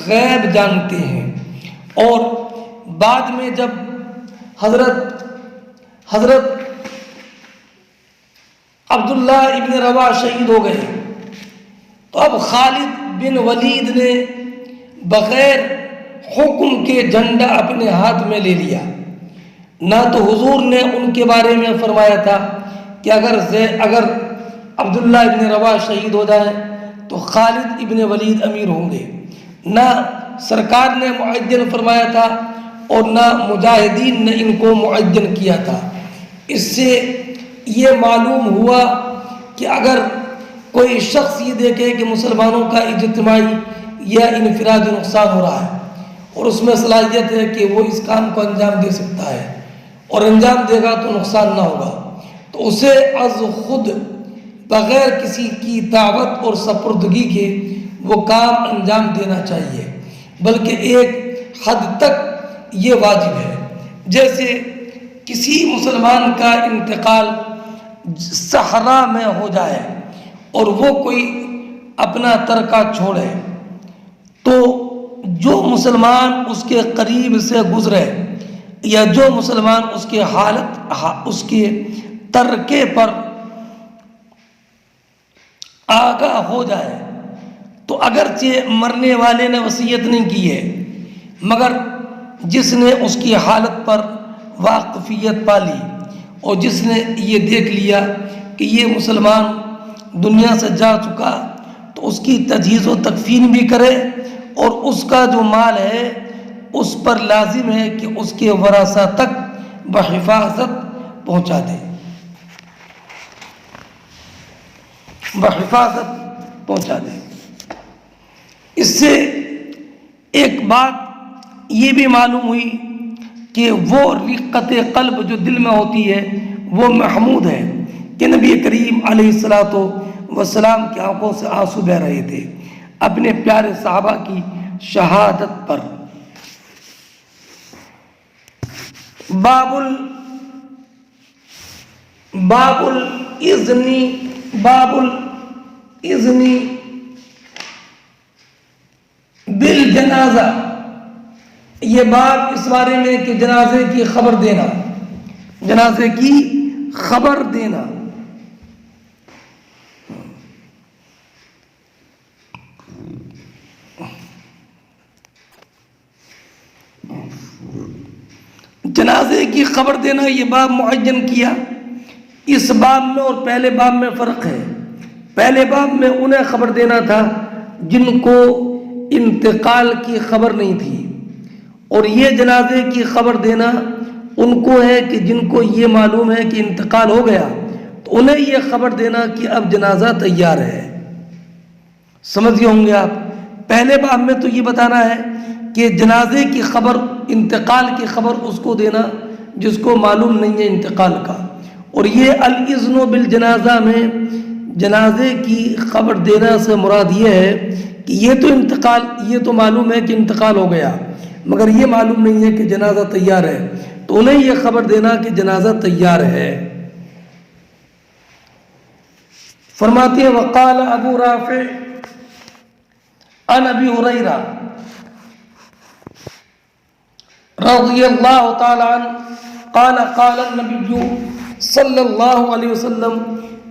غیب جانتے ہیں. اور بعد میں جب حضرت عبداللہ ابن رواحہ شہید ہو گئے تو اب خالد بن ولید نے بغیر حکم کے جھنڈا اپنے ہاتھ میں لے لیا. نہ تو حضور نے ان کے بارے میں فرمایا تھا کہ اگر عبداللہ ابن رواحہ شہید ہو جائے تو خالد ابن ولید امیر ہوں گے، نہ سرکار نے معین فرمایا تھا اور نہ مجاہدین نے ان کو معین کیا تھا. اس سے یہ معلوم ہوا کہ اگر کوئی شخص یہ دیکھے کہ مسلمانوں کا اجتماعی یا انفرادی نقصان ہو رہا ہے اور اس میں صلاحیت ہے کہ وہ اس کام کو انجام دے سکتا ہے اور انجام دے گا تو نقصان نہ ہوگا، تو اسے از خود بغیر کسی کی دعوت اور سپردگی کے وہ کام انجام دینا چاہیے، بلکہ ایک حد تک یہ واجب ہے۔ جیسے کسی مسلمان کا انتقال صحرا میں ہو جائے اور وہ کوئی اپنا ترکہ چھوڑے، تو جو مسلمان اس کے قریب سے گزرے یا جو مسلمان اس کے اس کے ترکے پر آگاہ ہو جائے تو اگرچہ مرنے والے نے وصیت نہیں کی ہے، مگر جس نے اس کی حالت پر واقفیت پالی اور جس نے یہ دیکھ لیا کہ یہ مسلمان دنیا سے جا چکا، تو اس کی تجہیز و تکفین بھی کرے اور اس کا جو مال ہے اس پر لازم ہے کہ اس کے ورثہ تک بحفاظت پہنچا دے، بحفاظت پہنچا دے۔ اس سے ایک بات یہ بھی معلوم ہوئی کہ وہ رقت قلب جو دل میں ہوتی ہے وہ محمود ہے کہ نبی کریم علیہ الصلاۃ والسلام کی آنکھوں سے آنسو بہہ رہے تھے اپنے پیارے صحابہ کی شہادت پر۔ باب الاذن بالجنازہ، یہ باب اس بارے میں کہ جنازے کی خبر دینا، جنازے کی خبر دینا۔ جنازے کی خبر دینا یہ باب معین کیا۔ اس باب میں اور پہلے باب میں فرق ہے۔ پہلے باب میں انہیں خبر دینا تھا جن کو انتقال کی خبر نہیں تھی، اور یہ جنازے کی خبر دینا ان کو ہے کہ جن کو یہ معلوم ہے کہ انتقال ہو گیا، تو انہیں یہ خبر دینا کہ اب جنازہ تیار ہے۔ سمجھ گئے ہوں گے آپ۔ پہلے باب میں تو یہ بتانا ہے کہ جنازے کی خبر، انتقال کی خبر اس کو دینا جس کو معلوم نہیں ہے انتقال کا، اور یہ الاذن بالجنازہ میں جنازے کی خبر دینا سے مراد یہ ہے کہ یہ تو معلوم ہے کہ انتقال ہو گیا، مگر یہ معلوم نہیں ہے کہ جنازہ تیار ہے، تو انہیں یہ خبر دینا کہ جنازہ تیار ہے۔ فرماتے ہیں وقال ابو رافع عن ابی ہریرہ رضی اللہ تعالی عنہ قال قال النبی صلی اللہ علیہ وسلم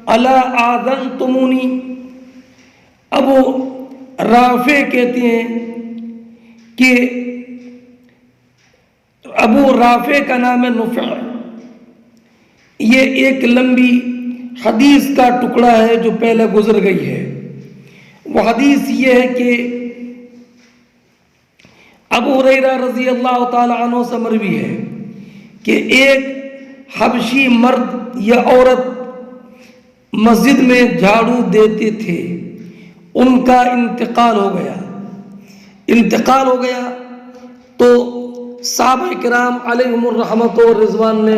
الا آذنتمونی۔ ابو رافع کہتے ہیں کہ ابو رافع کا نام ہے نفع، یہ ایک لمبی حدیث کا ٹکڑا ہے جو پہلے گزر گئی ہے۔ وہ حدیث یہ ہے کہ ابو ہریرہ رضی اللہ تعالی عنہ سے مروی ہے کہ ایک حبشی مرد یا عورت مسجد میں جھاڑو دیتے تھے، ان کا انتقال ہو گیا تو صحابہ کرام علیہم الرحمت و رضوان نے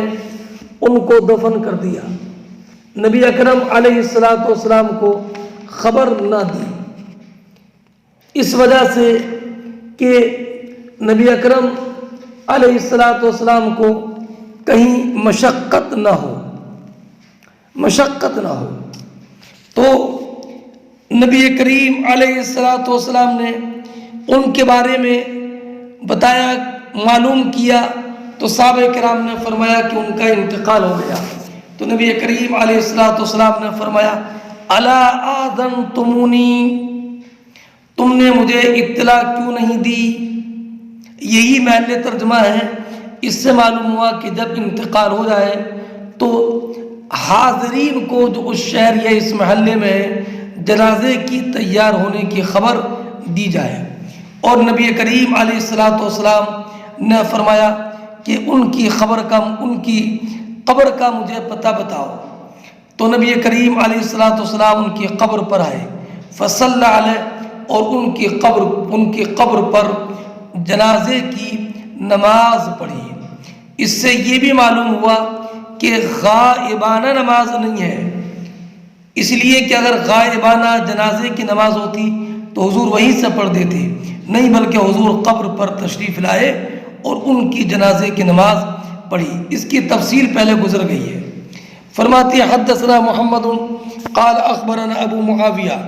ان کو دفن کر دیا، نبی اکرم علیہ الصلوۃ والسلام کو خبر نہ دی، اس وجہ سے کہ نبی اکرم علیہ الصلوۃ والسلام کو کہیں مشقت نہ ہو۔ تو نبی کریم علیہ الصلوۃ والسلام نے ان کے بارے میں بتایا، معلوم کیا، تو صحابہ کرام نے فرمایا کہ ان کا انتقال ہو گیا، تو نبی کریم علیہ الصلوۃ والسلام نے فرمایا الا آذنتمونی، تم نے مجھے اطلاع کیوں نہیں دی؟ یہی محل ترجمہ ہے۔ اس سے معلوم ہوا کہ جب انتقال ہو جائے تو حاضرین کو جو اس شہر یا اس محلے میں جنازے کی تیار ہونے کی خبر دی جائے، اور نبی کریم علیہ الصلوۃ والسلام نے فرمایا کہ ان کی قبر کا مجھے پتہ بتاؤ۔ تو نبی کریم علیہ الصلوۃ والسلام ان کی قبر پر آئے، فصلی علیہ، اور ان کی قبر پر جنازے کی نماز پڑھی۔ اس سے یہ بھی معلوم ہوا کہ غائبانہ نماز نہیں ہے، اس لیے کہ اگر غائبانہ جنازے کی نماز ہوتی تو حضور وہیں سے پڑھ دیتے، نہیں بلکہ حضور قبر پر تشریف لائے اور ان کی جنازے کی نماز پڑھی۔ اس کی تفصیل پہلے گزر گئی ہے۔ فرماتے ہیں حدثنا محمد قال اخبرنا ابو معاویہ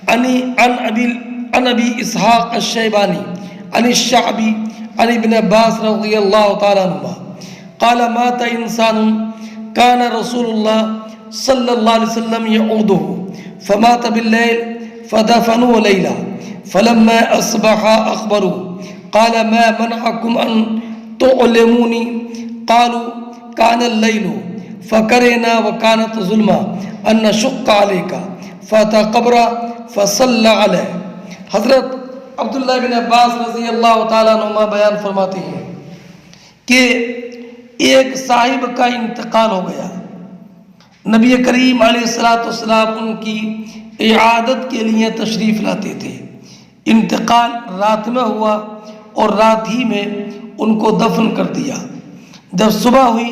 عن ابی اسحاق الشیبانی عن الشعبی عن ابن عباس رضی اللہ تعالیٰ عنہما قال مات انسان كان رسول الله صلى الله عليه وسلم يعوده فمات بالليل فدفنوه ليلا فلما أصبح أخبروه قال ما منعكم أن تعلموني قالوا كان الليل فكرهنا وكانت ظلما أن نشق عليك فأتى قبره فصلى عليه۔ حضرت عبداللہ بن عباس رضی اللہ تعالیٰ عنہما بیان فرماتے ہیں کہ ایک صاحب کا انتقال ہو گیا، نبی کریم علیہ الصلوۃ والسلام ان کی اعادت کے لیے تشریف لاتے تھے۔ انتقال رات میں ہوا اور رات ہی میں ان کو دفن کر دیا۔ جب صبح ہوئی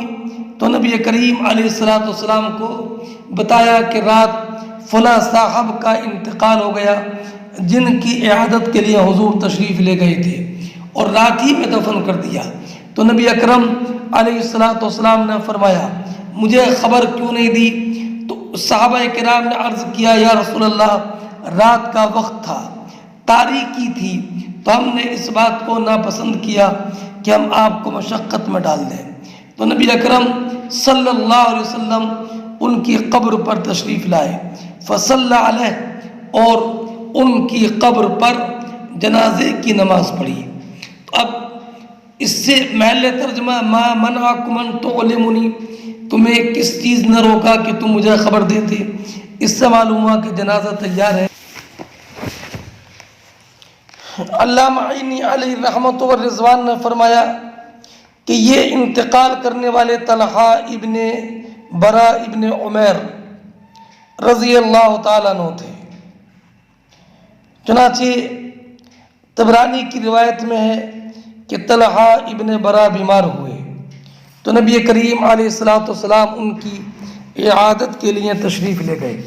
تو نبی کریم علیہ الصلوۃ والسلام کو بتایا کہ رات فلاں صاحب کا انتقال ہو گیا جن کی اعادت کے لیے حضور تشریف لے گئے تھے اور رات ہی میں دفن کر دیا۔ تو نبی اکرم علیہ الصلوۃ والسلام نے فرمایا مجھے خبر کیوں نہیں دی؟ تو صحابہ کرام نے عرض کیا یا رسول اللہ رات کا وقت تھا، تاریکی تھی، تو ہم نے اس بات کو ناپسند کیا کہ ہم آپ کو مشقت میں ڈال دیں۔ تو نبی اکرم صلی اللہ علیہ وسلم ان کی قبر پر تشریف لائے، فصلی علیہ، اور ان کی قبر پر جنازے کی نماز پڑھی۔ اب اس سے محل ترجمہ ما منعکم ان تعلمونی، تمہیں کس چیز نے روکا کہ تم مجھے خبر دیتے؟ اس سے معلوم ہوا کہ جنازہ تیار ہے۔ علامہ عینی علیہ رحمت و رضوان نے فرمایا کہ یہ انتقال کرنے والے طلحہ ابن برا ابن عمیر رضی اللہ تعالیٰ عنہ تھے۔ چنانچہ طبرانی کی روایت میں ہے کہ طلحہ ابن برا بیمار ہوئے تو نبی کریم علیہ الصلوۃ والسلام ان کی اعادت کے لیے تشریف لے گئے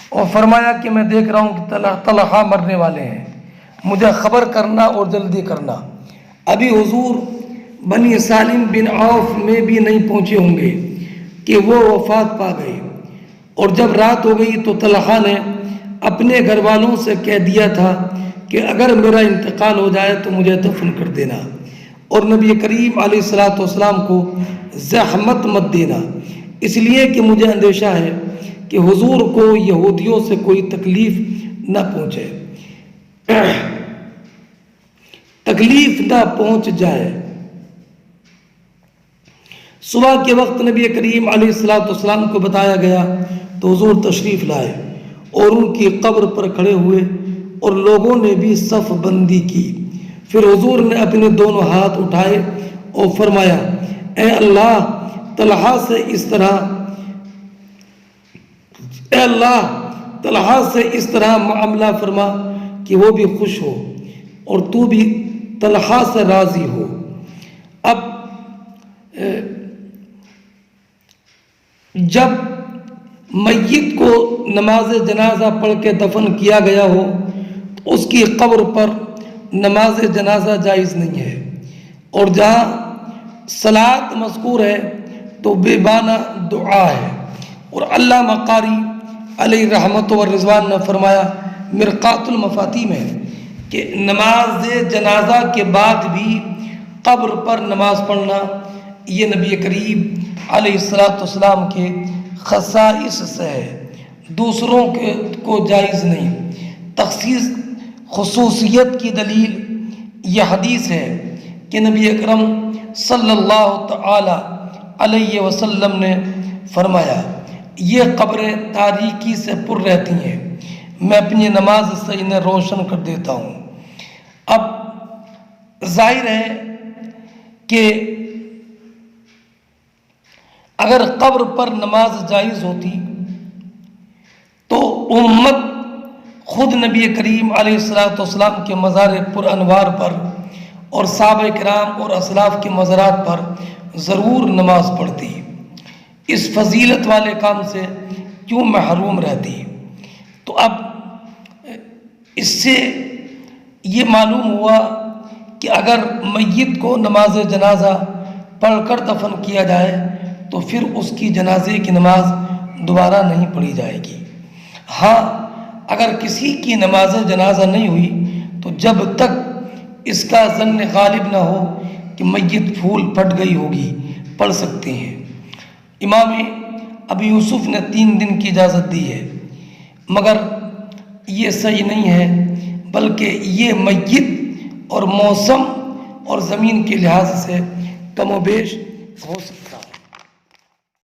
اور فرمایا کہ میں دیکھ رہا ہوں کہ طلحہ مرنے والے ہیں، مجھے خبر کرنا اور جلدی کرنا۔ ابھی حضور بنی سالم بن عوف میں بھی نہیں پہنچے ہوں گے کہ وہ وفات پا گئے، اور جب رات ہو گئی تو طلحہ نے اپنے گھر والوں سے کہہ دیا تھا کہ اگر میرا انتقال ہو جائے تو مجھے دفن کر دینا، اور نبی کریم علیہ الصلوۃ والسلام کو زحمت مت دینا، اس لیے کہ مجھے اندیشہ ہے کہ حضور کو یہودیوں سے کوئی تکلیف نہ پہنچے، تکلیف نہ پہنچ جائے۔ صبح کے وقت نبی کریم علیہ الصلوۃ والسلام کو بتایا گیا تو حضور تشریف لائے اور ان کی قبر پر کھڑے ہوئے اور لوگوں نے بھی صف بندی کی۔ پھر حضور نے اپنے دونوں ہاتھ اٹھائے اور فرمایا اے اللہ طلحہ سے اس طرح معاملہ فرما کہ وہ بھی خوش ہو اور تو بھی طلحہ سے راضی ہو۔ اب جب میت کو نماز جنازہ پڑھ کے دفن کیا گیا ہو تو اس کی قبر پر نماز جنازہ جائز نہیں ہے، اور جہاں صلاۃ مذکور ہے تو بے معنی دعا ہے۔ اور علامہ قاری علیہ رحمت و رضوان نے فرمایا مرقات المفاتیح میں کہ نماز جنازہ کے بعد بھی قبر پر نماز پڑھنا یہ نبی کریم علیہ الصلوۃ والسلام کے خصائص سے ہے، دوسروں کو جائز نہیں۔ تخصیص خصوصیت کی دلیل یہ حدیث ہے کہ نبی اکرم صلی اللہ تعالی علیہ وسلم نے فرمایا یہ قبریں تاریکی سے پر رہتی ہیں، میں اپنی نماز سے انہیں روشن کر دیتا ہوں۔ اب ظاہر ہے کہ اگر قبر پر نماز جائز ہوتی تو امت خود نبی کریم علیہ الصلوۃ والسلام کے مزار پر انوار پر اور صحابہ کرام اور اسلاف کے مزارات پر ضرور نماز پڑھتی، اس فضیلت والے کام سے کیوں محروم رہتی؟ تو اب اس سے یہ معلوم ہوا کہ اگر میت کو نماز جنازہ پڑھ کر دفن کیا جائے تو پھر اس کی جنازے کی نماز دوبارہ نہیں پڑھی جائے گی۔ ہاں، اگر کسی کی نماز جنازہ نہیں ہوئی تو جب تک اس کا ظن غالب نہ ہو کہ میت پھول پھٹ گئی ہوگی پڑھ سکتے ہیں۔ امام ابو یوسف نے 3 دن کی اجازت دی ہے، مگر یہ صحیح نہیں ہے، بلکہ یہ میت اور موسم اور زمین کے لحاظ سے کم و بیش ہو سکتا ہے۔